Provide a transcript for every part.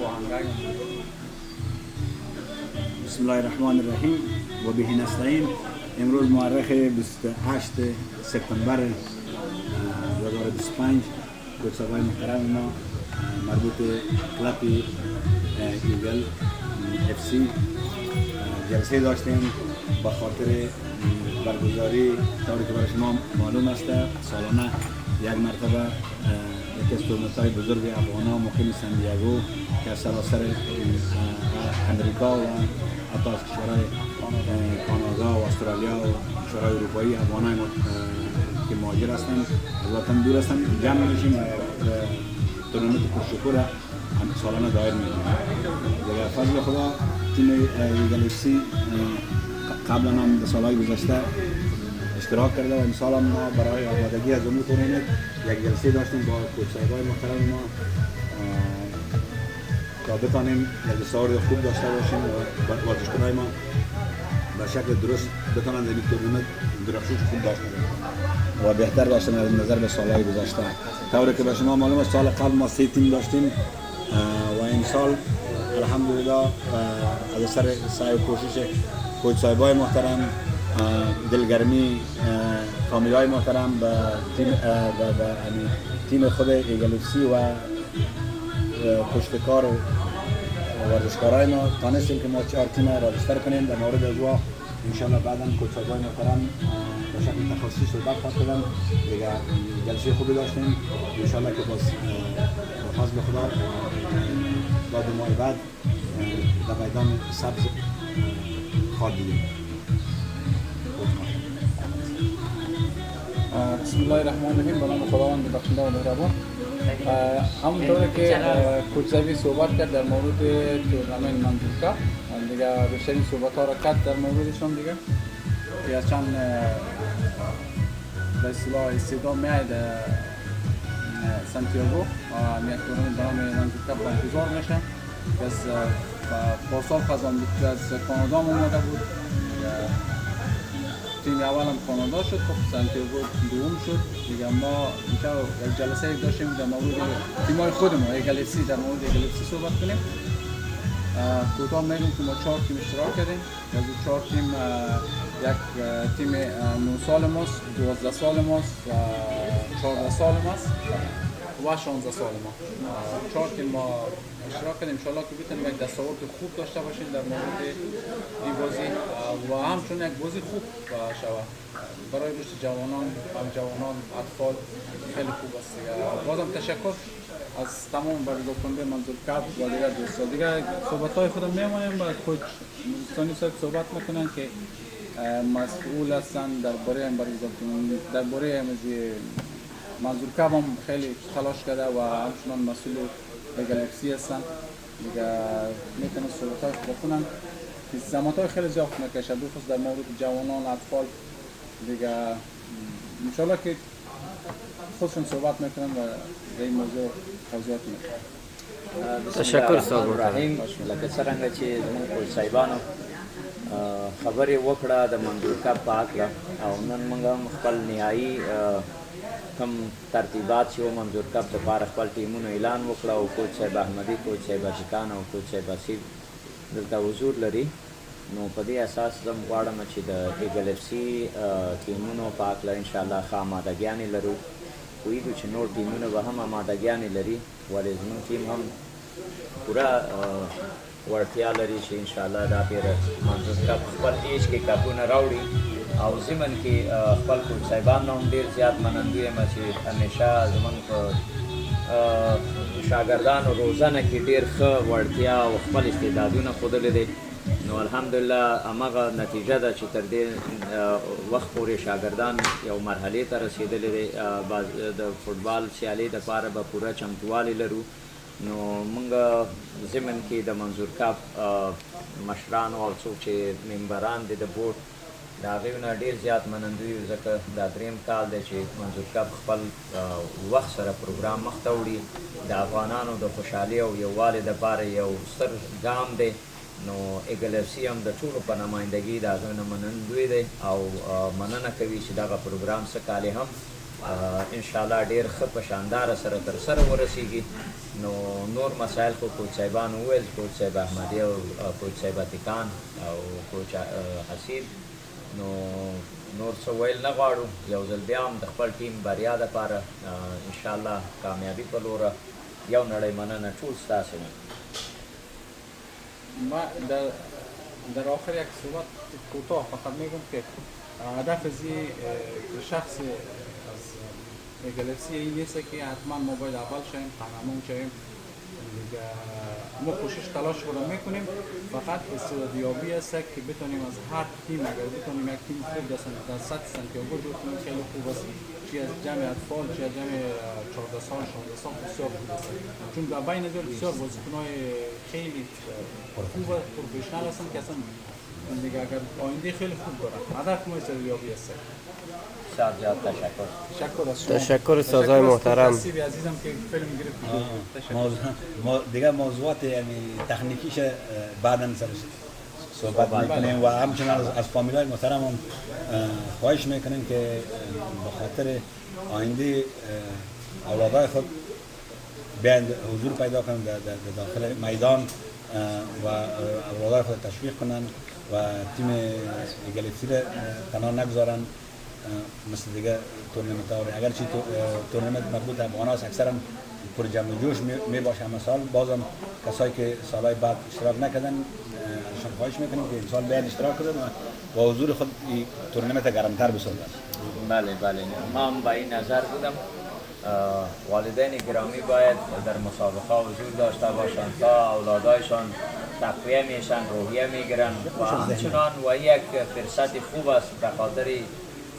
آهنگای بسم الله الرحمن الرحیم و به نستعین. امروز مورخ 28 سپتامبر 2025 کوچه‌های محترم ما مربوط کلاب ایگل اف سی جلسه داشتیم با خاطر برگزاری طوری که برای شما معلوم است سالانه یک مرتبه یکی از تورنمنت‌های بزرگ افغان‌ها مقیم سن دیگو که از سراسر امریکا و حتی از کشورهای کانادا و استرالیا و کشورهای اروپایی افغان‌های که مهاجر هستند از وطن دور هستند جمع میشیم و تورنمنت پرشکوه سالانه دایر میکنیم. دیگر فضل خدا تیم ایگل اف سی قبلا هم در سالهای گذشته اشتراک کرده و امسال هم ما برای آمادگی از امور تورنمنت یک جلسه داشتیم با کوچه‌های محترم ما تا بتانیم یک دستاورد خوب داشته باشیم و ورزشکارهای ما به شکل درست بتانند این تورنمنت درخشش خوب داشته باشند و بهتر داشتن از نظر به سالهای گذشته. طوری که به شما معلوم است سال قبل ما 3 تیم داشتیم و امسال الحمدلله از اثر سعی و کوشش کوچ صاحبای محترم، دلگرمی فامیلای محترم به تیم خود ایگل اف سی و پشتکار ورزشکارای ما تانستیم که ما 4 تیم را رجیستر کنیم. در مورد اجوا انشاءالله بعدا کوچ صاحبای محترم به شکل تخصصی صحبت خواهد کردن. دیگه جلسه خوبی داشتیم انشاءالله که با فضل خدا بعد ماه بعد در میدان سبز خواهد دیدیم. بسم الله الرحمن الرحیم. به نام خداوند بخشنده و مهربان. همونطور که کوچ زوی صحبت کرد در مورد تورنمنت منظور کاپ، دیگه بیشترین صحبت ها را کرد در موردشون دیگه یا چند به اصطلاح استعداد میاد سانتیاگو و یک تورنمنت به نام منظور کاپ برگزار میشه که از پارسال خزان بود که از کانادا اومده بود. تیم اول هم کانادا شد، خب سانتیاگو دوم شد. دیگه ما یک جلسه داشتیم در مورد تیم‌های خودمون ایگل اف سی، در مورد ایگل اف سی صحبت کنیم. کوتاه میگم که ما 4 تیم اشتراک کردیم. از این 4 تیم یک تیم 9 سال ماست، 12 سال ماست و 14 سال ماست و 16 سال ما. 4 تیم ما اشتراک کردیم. انشالله که بتونیم یک دستاورد خوب داشته باشیم در مورد این بازی و همچون یک بازی خوب شود برای رشد جوانان، جوانان، اطفال خیلی خوب است. بازم تشکر از تمام برگزار کننده منظور کاپ و دیگر دوستان. دیگر صحبت‌های خودم می‌مونیم با کوچ ثانی صاحب صحبت می‌کنن که مسئول هستن درباره برگزار کننده، درباره منظور کاپ هم خیلی تلاش کرده و همچنان مسئول ایگل اف سی هستن. دیگه میتونن صحبت‌های خود کنن که زحمت‌های خیلی زیاد میکشه بخصوص در مورد جوانان، اطفال. دیگه انشالله که خودشون صحبت میکنن و در این موضوع توضیحات میکنن. تشکر صاحب رحیم. لکه څرنګه چې زموږ کوچ صاحبانو خبرې وکړه د منظور کاپ په هکله او نن موږ هم خپل نهایي کوم ترتیبات چې و منظور کاپ دپاره خپل ټیمونو اعلان وکړه او کوچ صاحب احمدي، کوچ صاحب عاشقان او کوچ صاحب اسیب دلته حضور لري. نو په دې اساس زه غواړم چې د ایګل اف سی ټیمونو په هکله انشاءالله ښه امادګیانې لرو. پوهېږو چې نور ټیمونه به هم امادګیانې لري، ولې زموږ ټیم هم پوره وړتیا لري چې انشاءالله دا پیره منظور کاپ خپل ایج کې کاپونه راوړي او ضمن کې خپل کوچ صاحبان هم ډېر زیات منندوی یم چې همیشه زموږ په شاګردانو روزنه کې ډېر ښه وړتیا او خپل استعدادونه ښودلي دی. نو الحمدلله همغه نتیجه ده چې تر دې وخت پورې شاګردان یو مرحلې ته رسېدلي دی. د فوټبال سیالۍ دپاره به پوره چمتووالی لرو. نو موږ ضمن کې د منظور کاپ مشرانو او څوک چې ممبران دي د بورډ د هغوی نه ډېر زیات منندوی یو، ځکه دا 3م کال دی چې منظور کاپ خپل وخت سره پروګرام مخته وړي. د افغانانو د خوشحالۍ او یووالي دپاره یو ستر ګام دی. نو ایګل اف سی هم د ټولو په نمایندګي د هغوی نه منندوی دی او مننه کوي چې دغه پروګرام څه کالې هم انشاءالله ډیر ښه په شانداره سره تر سره ورسیږي. نو نور مسایل خو کوچ صاحبان وویل، کوچ صاحب احمدی او کوچ صاحب اتیکان او کوچ حسیب. نو نور څه ویل نه غواړو، یو ځل بیا هم د خپل ټیم بریا دپاره انشاءالله کامیابي په لوره یو نړۍ مننه ټول ستاسو نه. ما در آخر یک صحبت کوتاه فقط میگم که هدف زی شخص از گلکسی این نیست که حتما ما باید اول شویم، قهرمان شویم. دیگه ما کوشش تلاش رو میکنیم، فقط استعدادیابی است که بتونیم از هر تیم، اگر بتونیم یک تیم خوب در سطح سانتیاگو بتونیم خیلی خوب است. چی از جمع اطفال، چی از جمع 14 سال 16 سال بسیار خوب است، چون در بین دور بسیار بازیکن‌های خیلی خوب و پروفشنال هستن که اصلا دیگه اگر آینده خیلی خوب دارن. هدف ما استعدادیابی است. بسیار زیاد تشکر. تشکر استادای محترم. عزیزم که فیلم گرفت. دیگه موضوعات یعنی تکنیکیش بعداً سرش صحبت میکنیم و همچنان از فامیلای محترم هم خواهش میکنیم که به خاطر آینده اولادای خود بیاین حضور پیدا کنند در داخل میدان و اولادای خود تشویق کنند و تیم گلکسی را تنها نگذارن مثل دیگه تورنمنت ها. اگرچه تورنمنت مربوط به افغان است اکثرا پر جمع و جوش می باشه همه سال، بازم کسایی که سالهای بعد اشتراک نکردن ازشان خواهش میکنیم که این سال بیان اشتراک کنن و حضور خود این تورنمنت گرمتر بسازن. بله ما هم به این نظر بودم. والدین گرامی باید در مسابقه حضور داشته باشند تا اولادایشان تقویه میشن، روحیه میگیرن و همچنان و یک فرصت خوب است به خاطر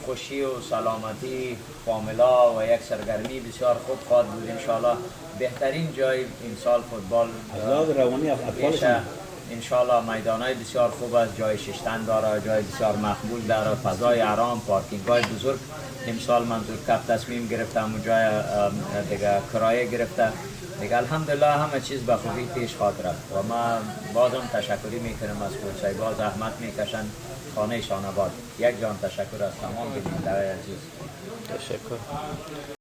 خوشی و سلامتی فامیلا و یک سرگرمی بسیار خوب خواهد بود. انشاءالله بهترین جای این سال فوتبال میشه. انشاءالله میدانای بسیار خوب است، جای ششتن داره، جای بسیار مقبول داره، فضای آرام، پارکینگ های بزرگ. امسال منظور کپ تصمیم گرفته همون جای دیگه کرایه گرفته دیگه. الحمدلله همه چیز به خوبی پیش خواهد رفت و ما بازم تشکری میکنم از کوچ صاحبا، زحمت میکشن خانه شان آباد. یک جان تشکر از تمام بینندگان عزیز. تشکر.